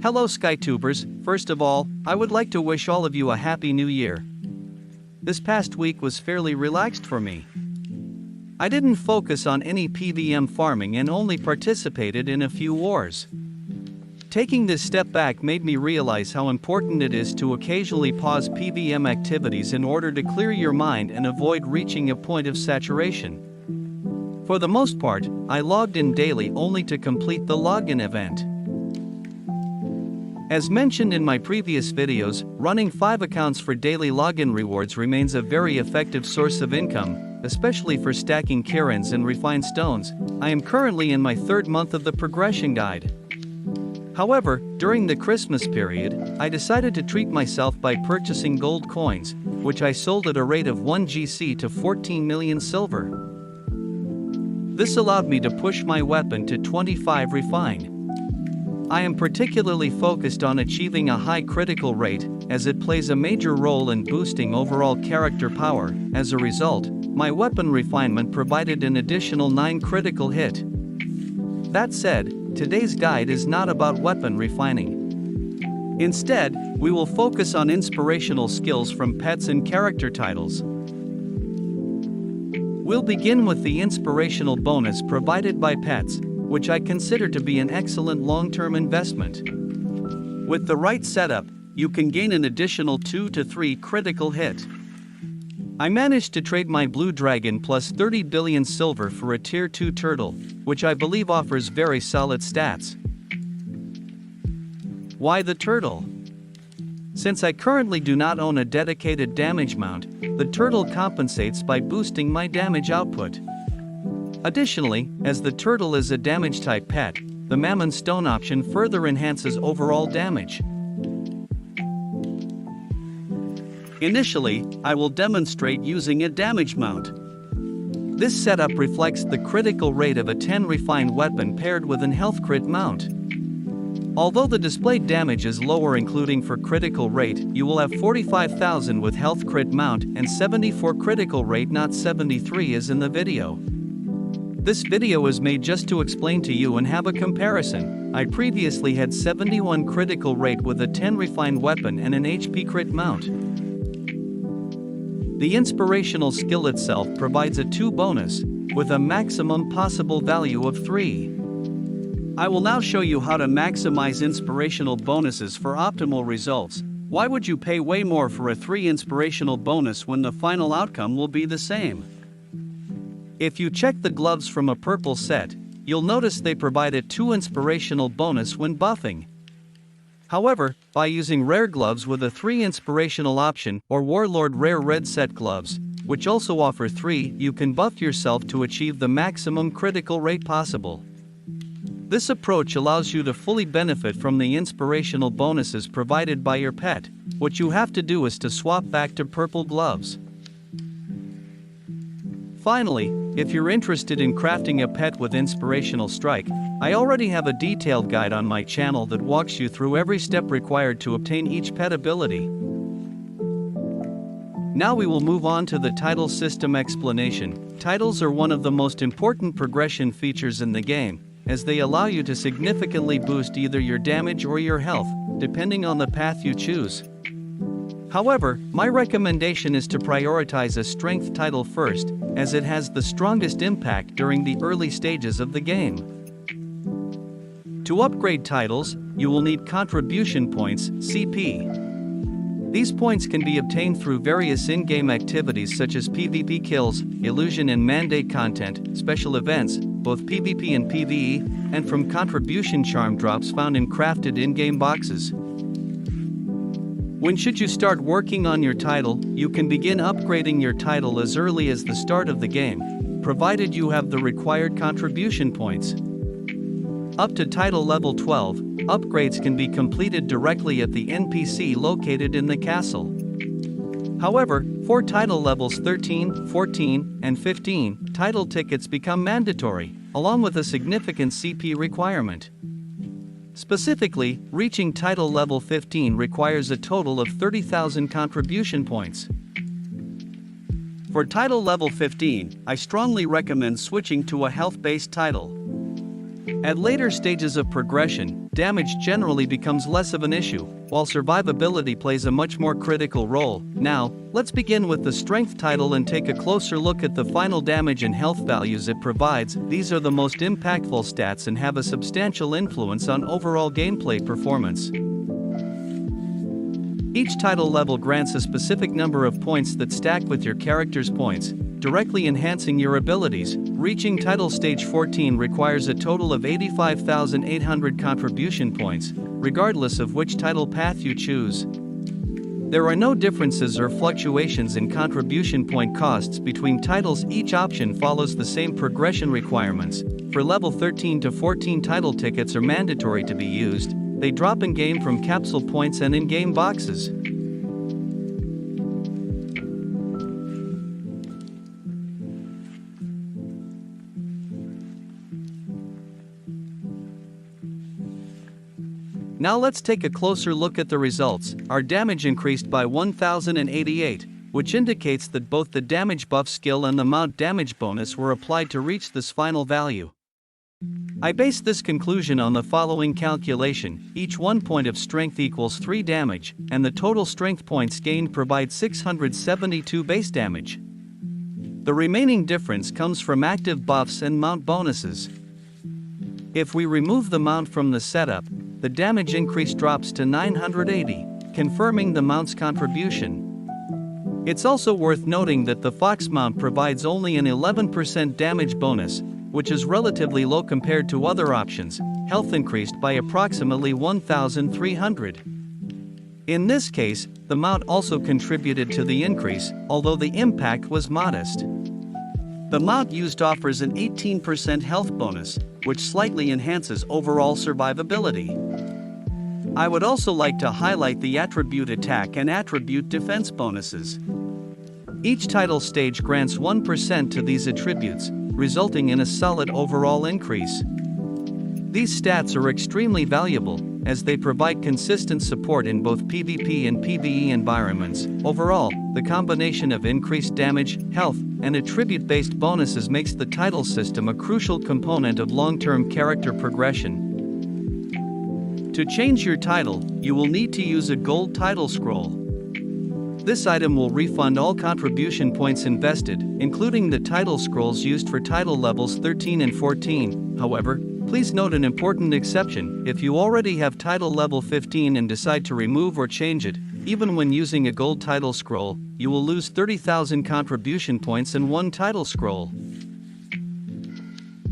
Hello SkyTubers, first of all, I would like to wish all of you a happy new year. This past week was fairly relaxed for me. I didn't focus on any PVM farming and only participated in a few wars. Taking this step back made me realize how important it is to occasionally pause PVM activities in order to clear your mind and avoid reaching a point of saturation. For the most part, I logged in daily only to complete the login event. As mentioned in my previous videos, running 5 accounts for daily login rewards remains a very effective source of income, especially for stacking Kirans and refined stones. I am currently in my 3rd month of the progression guide. However, during the Christmas period, I decided to treat myself by purchasing gold coins, which I sold at a rate of 1 GC to 14 million silver. This allowed me to push my weapon to 25 refine. I am particularly focused on achieving a high critical rate, as it plays a major role in boosting overall character power. As a result, my weapon refinement provided an additional 9 critical hit. That said, today's guide is not about weapon refining. Instead, we will focus on inspirational skills from pets and character titles. We'll begin with the inspirational bonus provided by pets, which I consider to be an excellent long-term investment. With the right setup, you can gain an additional 2 to 3 critical hit. I managed to trade my blue dragon plus 30 billion silver for a tier 2 turtle, which I believe offers very solid stats. Why the turtle? Since I currently do not own a dedicated damage mount, the turtle compensates by boosting my damage output. Additionally, as the turtle is a damage-type pet, the Mammon Stone option further enhances overall damage. Initially, I will demonstrate using a damage mount. This setup reflects the critical rate of a 10 refined weapon paired with an health crit mount. Although the displayed damage is lower including for critical rate, you will have 45,000 with health crit mount and 74 critical rate, not 73 as in the video. This video is made just to explain to you and have a comparison. I previously had 71 critical rate with a 10 refined weapon and an HP crit mount. The inspirational skill itself provides a 2 bonus, with a maximum possible value of 3. I will now show you how to maximize inspirational bonuses for optimal results. Why would you pay way more for a 3 inspirational bonus when the final outcome will be the same? If you check the gloves from a purple set, you'll notice they provide a 2 inspirational bonus when buffing. However, by using rare gloves with a 3 inspirational option or Warlord rare red set gloves, which also offer 3, you can buff yourself to achieve the maximum critical rate possible. This approach allows you to fully benefit from the inspirational bonuses provided by your pet. What you have to do is to swap back to purple gloves. Finally, if you're interested in crafting a pet with inspirational strike, I already have a detailed guide on my channel that walks you through every step required to obtain each pet ability. Now we will move on to the title system explanation. Titles are one of the most important progression features in the game, as they allow you to significantly boost either your damage or your health, depending on the path you choose. However, my recommendation is to prioritize a strength title first, as it has the strongest impact during the early stages of the game. To upgrade titles, you will need contribution points, CP. These points can be obtained through various in-game activities such as PvP kills, illusion and mandate content, special events, both PvP and PvE, and from contribution charm drops found in crafted in-game boxes. When should you start working on your title? You can begin upgrading your title as early as the start of the game, provided you have the required contribution points. Up to title level 12, upgrades can be completed directly at the NPC located in the castle. However, for title levels 13, 14, and 15, title tickets become mandatory, along with a significant CP requirement. Specifically, reaching title level 15 requires a total of 30,000 contribution points. For title level 15, I strongly recommend switching to a health-based title. At later stages of progression, damage generally becomes less of an issue, while survivability plays a much more critical role. Now, let's begin with the strength title and take a closer look at the final damage and health values it provides. These are the most impactful stats and have a substantial influence on overall gameplay performance. Each title level grants a specific number of points that stack with your character's points, directly enhancing your abilities. Reaching title stage 14 requires a total of 85,800 contribution points, regardless of which title path you choose. There are no differences or fluctuations in contribution point costs between titles. Each option follows the same progression requirements. For level 13 to 14, title tickets are mandatory to be used. They drop in-game from capsule points and in-game boxes. Now let's take a closer look at the results. Our damage increased by 1088, which indicates that both the damage buff skill and the mount damage bonus were applied to reach this final value. I based this conclusion on the following calculation: each 1 point of strength equals 3 damage, and the total strength points gained provide 672 base damage. The remaining difference comes from active buffs and mount bonuses. If we remove the mount from the setup, the damage increase drops to 980, confirming the mount's contribution. It's also worth noting that the Fox mount provides only an 11% damage bonus, which is relatively low compared to other options. Health increased by approximately 1,300. In this case, the mount also contributed to the increase, although the impact was modest. The mount used offers an 18% health bonus, which slightly enhances overall survivability. I would also like to highlight the attribute attack and attribute defense bonuses. Each title stage grants 1% to these attributes, resulting in a solid overall increase. These stats are extremely valuable, as they provide consistent support in both PvP and PvE environments. Overall, the combination of increased damage, health, and attribute-based bonuses makes the title system a crucial component of long-term character progression. To change your title, you will need to use a gold title scroll. This item will refund all contribution points invested, including the title scrolls used for title levels 13 and 14. However, please note an important exception: if you already have title level 15 and decide to remove or change it, even when using a gold title scroll, you will lose 30,000 contribution points and 1 title scroll.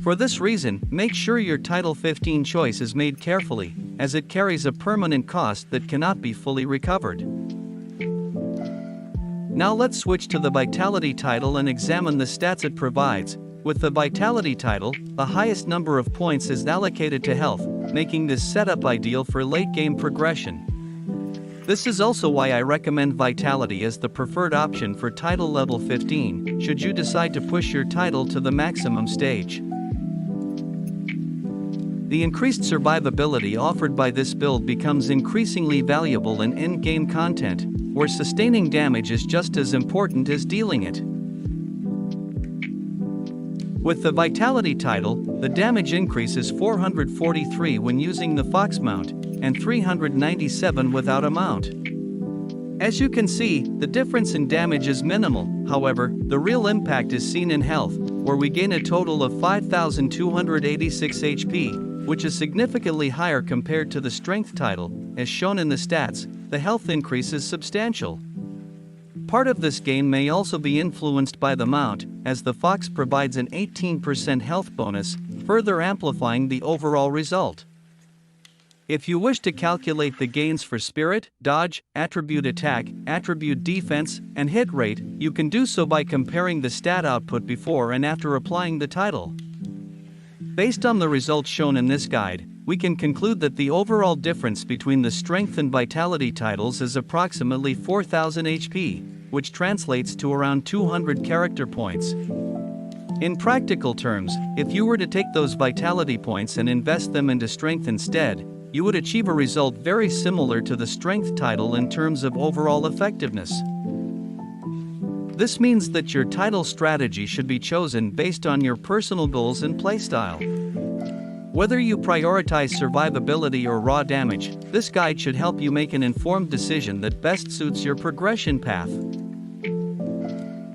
For this reason, make sure your title 15 choice is made carefully, as it carries a permanent cost that cannot be fully recovered. Now let's switch to the Vitality title and examine the stats it provides. With the Vitality title, the highest number of points is allocated to health, making this setup ideal for late-game progression. This is also why I recommend Vitality as the preferred option for title level 15, should you decide to push your title to the maximum stage. The increased survivability offered by this build becomes increasingly valuable in in-game content, where sustaining damage is just as important as dealing it. With the Vitality title, the damage increase is 443 when using the Fox mount, and 397 without a mount. As you can see, the difference in damage is minimal. However, the real impact is seen in health, where we gain a total of 5,286 HP, which is significantly higher compared to the Strength title. As shown in the stats, the health increase is substantial. Part of this gain may also be influenced by the mount, as the Fox provides an 18% health bonus, further amplifying the overall result. If you wish to calculate the gains for Spirit, Dodge, Attribute Attack, Attribute Defense, and Hit Rate, you can do so by comparing the stat output before and after applying the title. Based on the results shown in this guide, we can conclude that the overall difference between the Strength and Vitality titles is approximately 4,000 HP, which translates to around 200 character points. In practical terms, if you were to take those Vitality points and invest them into Strength instead, you would achieve a result very similar to the Strength title in terms of overall effectiveness. This means that your title strategy should be chosen based on your personal goals and playstyle. Whether you prioritize survivability or raw damage, this guide should help you make an informed decision that best suits your progression path.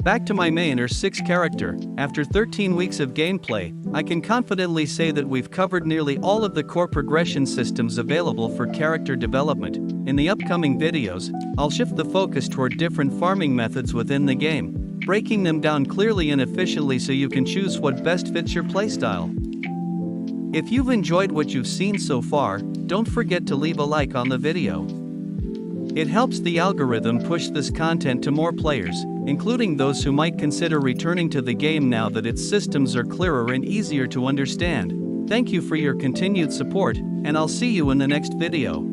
Back to my main or 6 character. After 13 weeks of gameplay, I can confidently say that we've covered nearly all of the core progression systems available for character development. In the upcoming videos, I'll shift the focus toward different farming methods within the game, breaking them down clearly and efficiently so you can choose what best fits your playstyle. If you've enjoyed what you've seen so far, don't forget to leave a like on the video. It helps the algorithm push this content to more players, including those who might consider returning to the game now that its systems are clearer and easier to understand. Thank you for your continued support, and I'll see you in the next video.